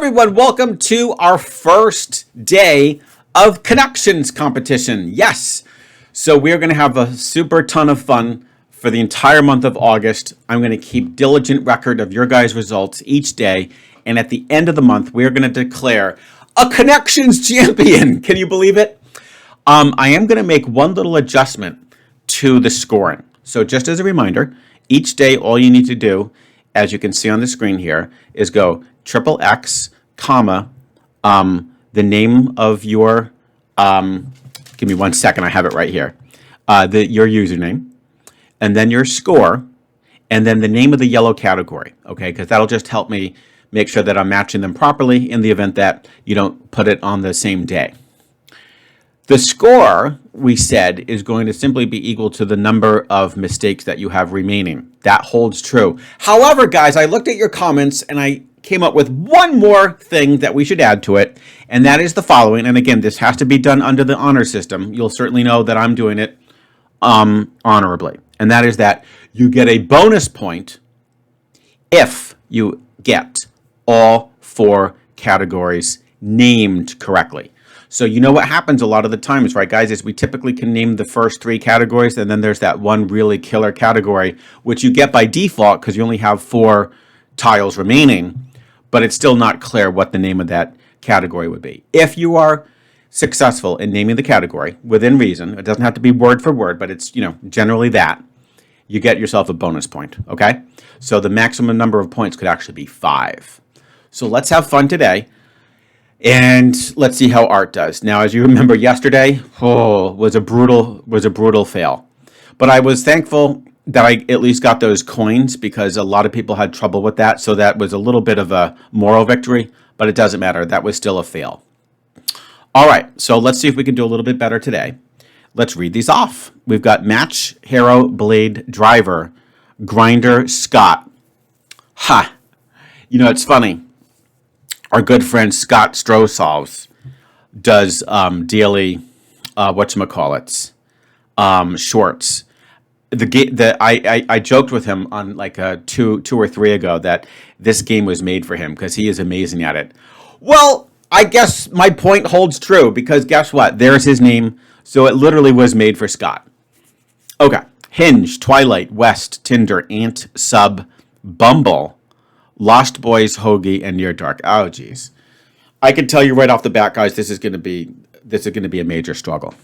everyone, welcome to our first day of Connections competition. Yes, so we're going to have a super ton of fun for the entire month of August. I'm going to keep diligent record of your guys' results each day, and at the end of the month, we're going to declare a Connections champion. Can you believe it? I am going to make one little adjustment to the scoring. So just as a reminder, each day all you need to do, as you can see on the screen here, is go XXX, comma, the name of your, give me 1 second, I have it right here, your username, and then your score, and then the name of the yellow category, okay? Because that'll just help me make sure that I'm matching them properly in the event that you don't put it on the same day. The score, we said, is going to simply be equal to the number of mistakes that you have remaining. That holds true. However, guys, I looked at your comments and I came up with one more thing that we should add to it, and that is the following. And again, this has to be done under the honor system. You'll certainly know that I'm doing it honorably. And that is that you get a bonus point if you get all 4 categories named correctly. So you know what happens a lot of the times, right, guys, is we typically can name the first 3 categories, and then there's that one really killer category, which you get by default because you only have 4 tiles remaining, but it's still not clear what the name of that category would be. If you are successful in naming the category within reason, it doesn't have to be word for word, but it's, generally that, you get yourself a bonus point, okay? So the maximum number of points could actually be 5. So let's have fun today. And let's see how Art does. Now, as you remember, yesterday was a brutal fail. But I was thankful that I at least got those coins because a lot of people had trouble with that. So that was a little bit of a moral victory, but it doesn't matter. That was still a fail. All right, so let's see if we can do a little bit better today. Let's read these off. We've got Match, Harrow, Blade, Driver, Grinder, Scott. Ha! It's funny. Our good friend Scott Strosolves does daily, shorts. I joked with him on like two or three ago that this game was made for him because he is amazing at it. Well, I guess my point holds true because guess what? There's his name. So it literally was made for Scott. Okay. Hinge, Twilight, West, Tinder, Ant, Sub, Bumble, Lost Boys, Hoagie, and Near Dark. Oh, geez. I can tell you right off the bat, guys, this is going to be a major struggle.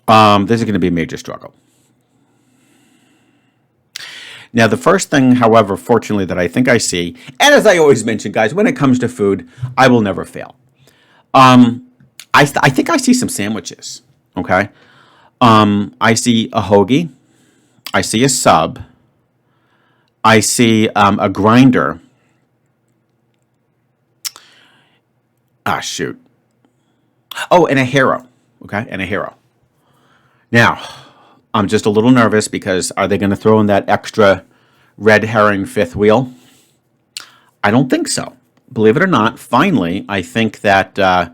This is going to be a major struggle. Now, the first thing, however, fortunately, that I think I see, and as I always mention, guys, when it comes to food, I will never fail. I think I see some sandwiches, okay? I see a hoagie. I see a sub. I see a grinder. Shoot. Oh, and a Harrow. Okay, and a Harrow. Now, I'm just a little nervous because are they going to throw in that extra red herring 5th wheel? I don't think so. Believe it or not, finally, I think that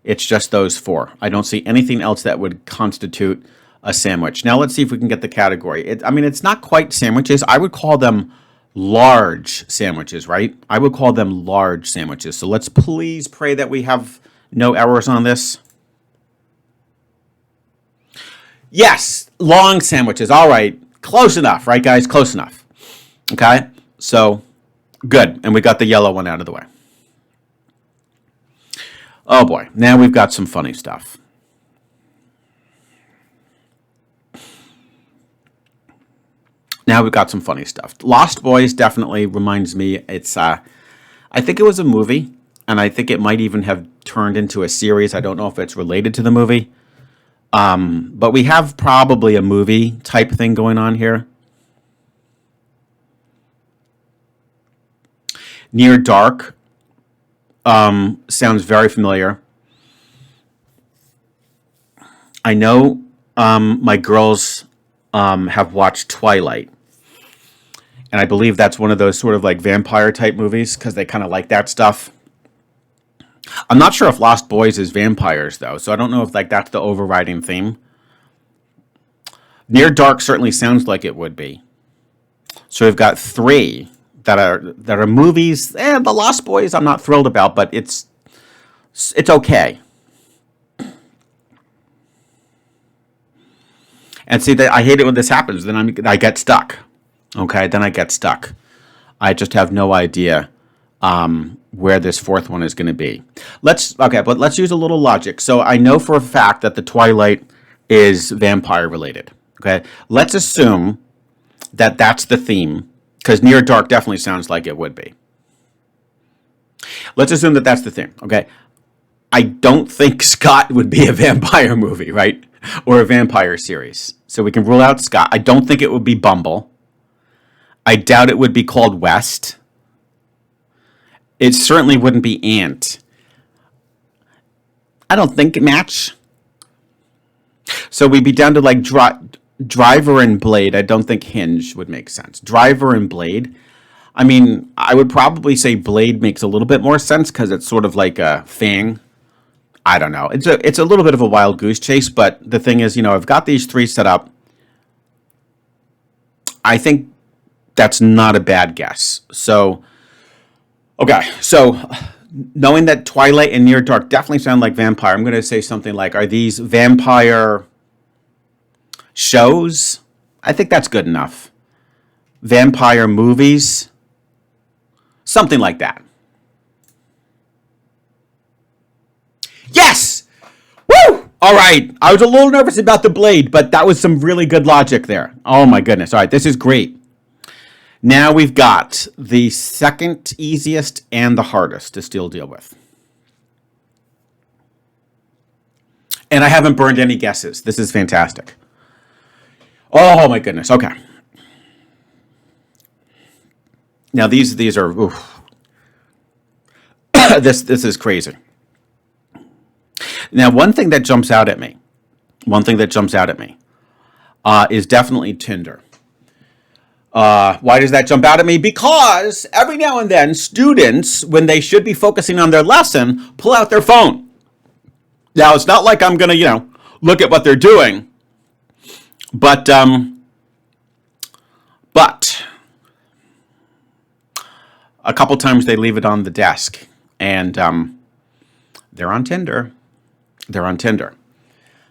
it's just those 4. I don't see anything else that would constitute a sandwich. Now let's see if we can get the category. It's not quite sandwiches. I would call them large sandwiches, right? I would call them large sandwiches. So let's please pray that we have no errors on this. Yes, long sandwiches. All right. Close enough, right, guys? Close enough. Okay? So, good. And we got the yellow one out of the way. Oh, boy. Now we've got some funny stuff. Lost Boys definitely reminds me. It's, I think it was a movie, and I think it might even have turned into a series. I don't know if it's related to the movie. But we have probably a movie type thing going on here. Near Dark sounds very familiar. I know my girls have watched Twilight. And I believe that's one of those sort of like vampire type movies because they kind of like that stuff. I'm not sure if Lost Boys is vampires, though, so I don't know if that's the overriding theme. Near Dark certainly sounds like it would be. So we've got 3 that are movies. The Lost Boys I'm not thrilled about, but it's okay. And see that I hate it when this happens. Then I get stuck. Okay, then I get stuck. I just have no idea where this fourth one is going to be. But let's use a little logic. So I know for a fact that the Twilight is vampire related. Okay, let's assume that that's the theme, because Near Dark definitely sounds like it would be. Let's assume that that's the theme. Okay, I don't think Scott would be a vampire movie, right? Or a vampire series. So we can rule out Scott. I don't think it would be Bumble. I doubt it would be called West. It certainly wouldn't be Ant. I don't think Match. So we'd be down to like Driver and Blade. I don't think Hinge would make sense. Driver and Blade. I mean, I would probably say Blade makes a little bit more sense because it's sort of like a Fang. I don't know. It's a little bit of a wild goose chase, but the thing is, I've got these three set up. I think that's not a bad guess. So, okay. So, knowing that Twilight and Near Dark definitely sound like vampire, I'm going to say something like, are these vampire shows? I think that's good enough. Vampire movies? Something like that. Yes! Woo! All right. I was a little nervous about the Blade, but that was some really good logic there. Oh my goodness. All right. This is great. Now we've got the second easiest and the hardest to still deal with. And I haven't burned any guesses. This is fantastic. Oh my goodness. Okay. Now these are oof. This is crazy. Now, one thing that jumps out at me is definitely Tinder. Why does that jump out at me? Because every now and then, students, when they should be focusing on their lesson, pull out their phone. Now, it's not like I'm going to, look at what they're doing, but a couple times they leave it on the desk, and they're on Tinder. They're on Tinder.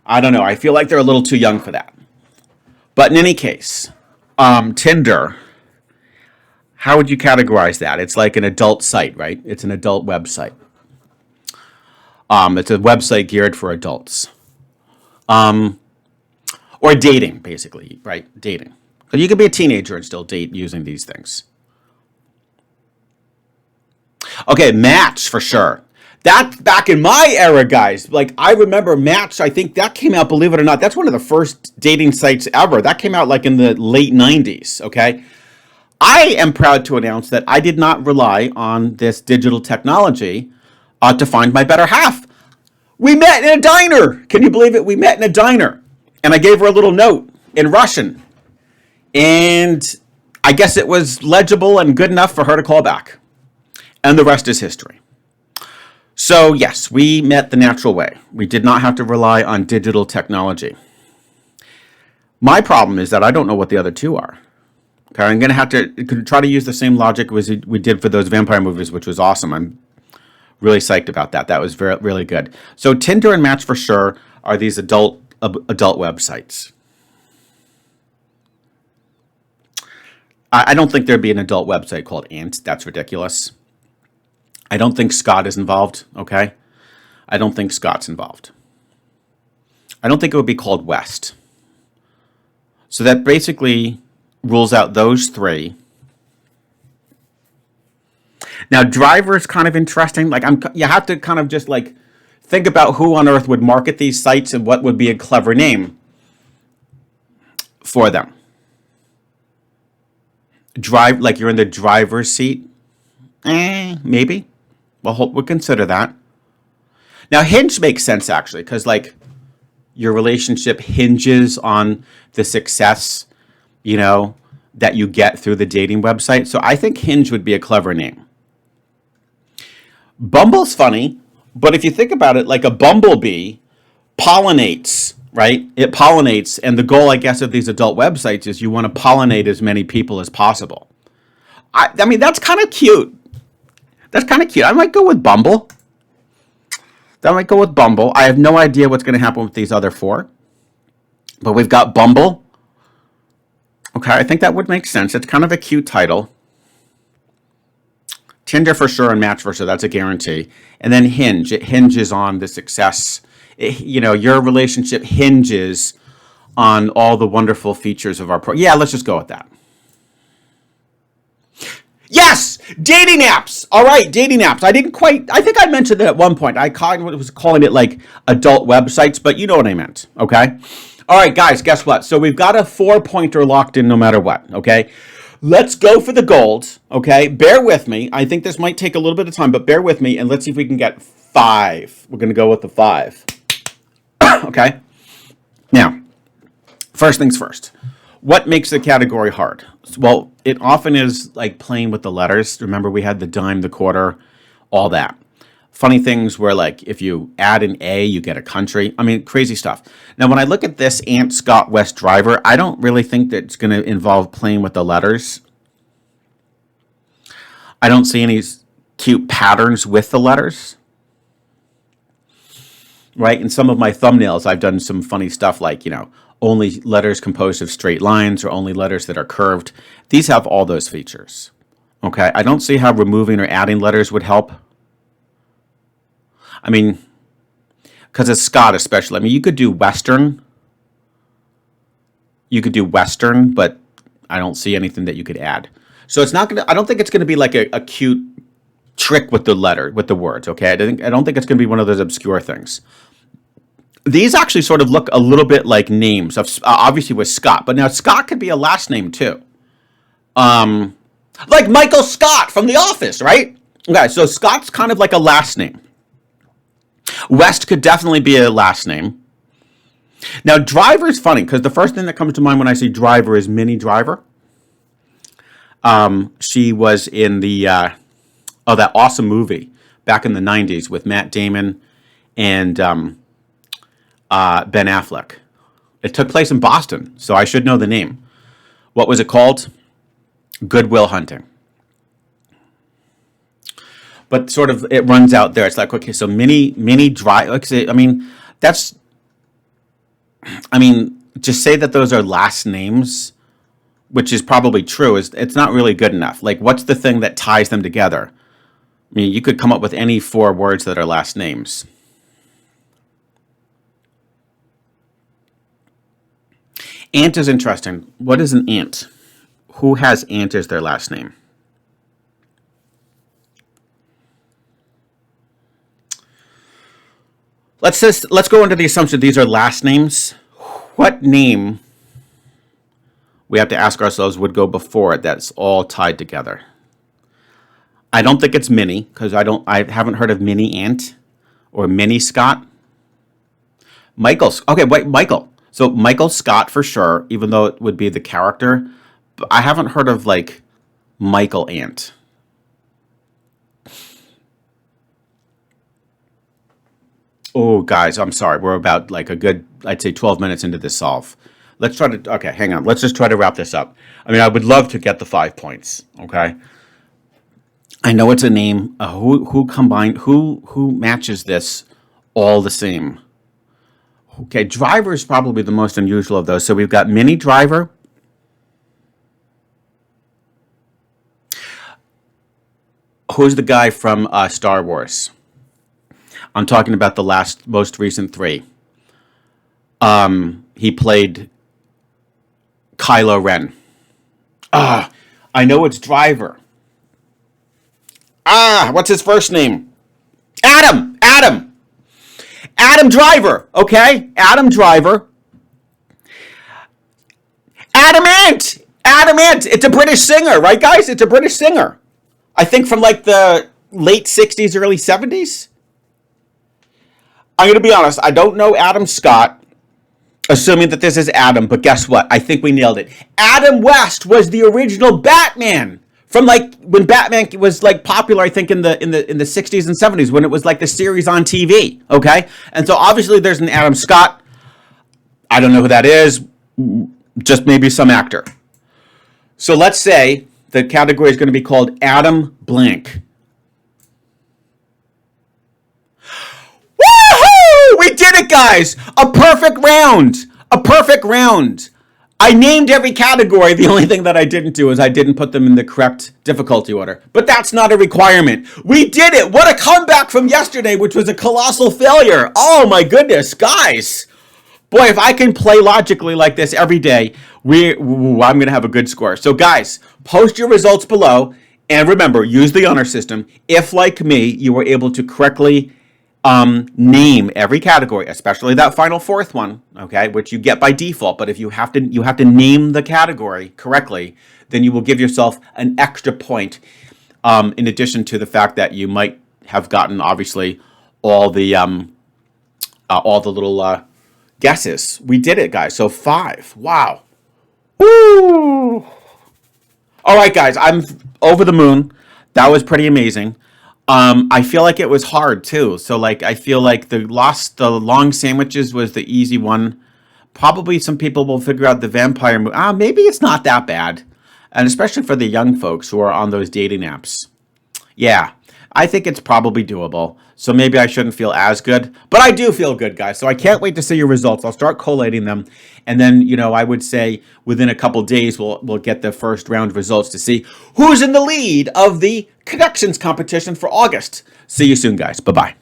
I don't know. I feel like they're a little too young for that. But in any case, Tinder, how would you categorize that? It's like an adult site, right? It's an adult website. It's a website geared for adults. Or dating, basically, right? Dating. So you could be a teenager and still date using these things. Okay, Match for sure. That back in my era, guys. Like, I remember Match. I think that came out, believe it or not, that's one of the first dating sites ever. That came out like in the late 90s, okay? I am proud to announce that I did not rely on this digital technology to find my better half. We met in a diner. Can you believe it? We met in a diner. And I gave her a little note in Russian. And I guess it was legible and good enough for her to call back. And the rest is history. So, yes, we met the natural way. We did not have to rely on digital technology. My problem is that I don't know what the other two are. Okay, I'm going to have to try to use the same logic as we did for those vampire movies, which was awesome. I'm really psyched about that. That was really good. So, Tinder and Match for sure are these adult websites. I don't think there'd be an adult website called Ant. That's ridiculous. I don't think Scott is involved, okay? I don't think Scott's involved. I don't think it would be called West. So that basically rules out those three. Now, Driver is kind of interesting. Like, you have to kind of just like think about who on earth would market these sites and what would be a clever name for them. Drive, like you're in the driver's seat? Maybe. We'll consider that. Now, Hinge makes sense, actually, because, like, your relationship hinges on the success, that you get through the dating website. So I think Hinge would be a clever name. Bumble's funny, but if you think about it, like a bumblebee pollinates, right? It pollinates, and the goal, I guess, of these adult websites is you want to pollinate as many people as possible. I mean, that's kind of cute. That's kind of cute. I might go with Bumble. I have no idea what's going to happen with these other four. But we've got Bumble. Okay, I think that would make sense. It's kind of a cute title. Tinder for sure and Match for sure. That's a guarantee. And then Hinge. It hinges on the success. Your relationship hinges on all the wonderful features of our pro. Yeah, let's just go with that. Yes, dating apps. All right, dating apps. I think I mentioned that at one point. I was calling it like adult websites, but you know what I meant. Okay. All right, guys, guess what? So we've got a 4-pointer locked in no matter what. Okay. Let's go for the gold. Okay. Bear with me. I think this might take a little bit of time, but bear with me and let's see if we can get 5. We're going to go with the 5. Okay. Now, first things first. What makes the category hard? Well, it often is like playing with the letters. Remember, we had the dime, the quarter, all that. Funny things where, like, if you add an A, you get a country. I mean, crazy stuff. Now, when I look at this Ant Scott West Driver, I don't really think that it's going to involve playing with the letters. I don't see any cute patterns with the letters. Right? In some of my thumbnails, I've done some funny stuff like, only letters composed of straight lines or only letters that are curved. These have all those features. Okay, I don't see how removing or adding letters would help. I mean, because it's Scott especially. I mean, you could do Western. But I don't see anything that you could add. So it's not going to, I don't think it's going to be like a cute trick with the words, okay? I don't think it's going to be one of those obscure things. These actually sort of look a little bit like names of obviously with Scott, but now Scott could be a last name too. Like Michael Scott from The Office, right? Okay, so Scott's kind of like a last name. West could definitely be a last name. Now, Driver is funny because the first thing that comes to mind when I see Driver is Minnie Driver. She was in that awesome movie back in the 90s with Matt Damon and Ben Affleck. It took place in Boston, so I should know the name. What was it called? Good Will Hunting. But sort of it runs out there. It's like, okay, so Minnie Driver. Just say that those are last names, which is probably true. It's not really good enough. Like, what's the thing that ties them together? I mean, you could come up with any 4 words that are last names. Ant is interesting. What is an ant? Who has Ant as their last name? Let's go into the assumption these are last names. What name, we have to ask ourselves, would go before it that's all tied together? I don't think it's Minnie, because I haven't heard of Minnie Ant or Minnie Scott. Michael. So Michael Scott for sure, even though it would be the character. But I haven't heard of like Michael Ant. Oh, guys, I'm sorry. We're about like a good, I'd say 12 minutes into this solve. Okay, hang on. Let's just try to wrap this up. I mean, I would love to get the 5 points, okay? I know it's a name. Who matches this all the same? Okay, Driver is probably the most unusual of those. So we've got Minnie Driver. Who's the guy from Star Wars? I'm talking about the most recent 3. He played Kylo Ren. I know it's Driver. What's his first name? Adam Driver, okay? Adam Driver. Adam Ant. It's a British singer, right, guys? It's a British singer. I think from like the late 60s, early 70s. I'm going to be honest. I don't know Adam Scott, assuming that this is Adam, but guess what? I think we nailed it. Adam West was the original Batman. From like when Batman was like popular, I think in the 60s and 70s when it was like the series on TV, okay? And so obviously there's an Adam Scott. I don't know who that is, just maybe some actor. So let's say The category is going to be called Adam Blank. Woohoo! We did it, guys! A perfect round! A perfect round! I named every category. The only thing that I didn't do is I didn't put them in the correct difficulty order. But that's not a requirement. We did it! What a comeback from yesterday, which was a colossal failure. Oh my goodness, guys! Boy, if I can play logically like this every day, I'm going to have a good score. So guys, post your results below. And remember, use the honor system. If, like me, you were able to correctly name every category, especially that final fourth one, okay, which you get by default. But if you have to name the category correctly, then you will give yourself an extra point. In addition to the fact that you might have gotten, obviously, all the little guesses. We did it, guys. So 5. Wow. Woo! All right, guys. I'm over the moon. That was pretty amazing. I feel like it was hard too. So like I feel like the long sandwiches was the easy one. Probably some people will figure out the vampire movie. Maybe it's not that bad. And especially for the young folks who are on those dating apps. Yeah, I think it's probably doable. So maybe I shouldn't feel as good. But I do feel good, guys. So I can't wait to see your results. I'll start collating them. And then, I would say within a couple days, we'll get the first round results to see who's in the lead of the Connections competition for August. See you soon, guys. Bye-bye.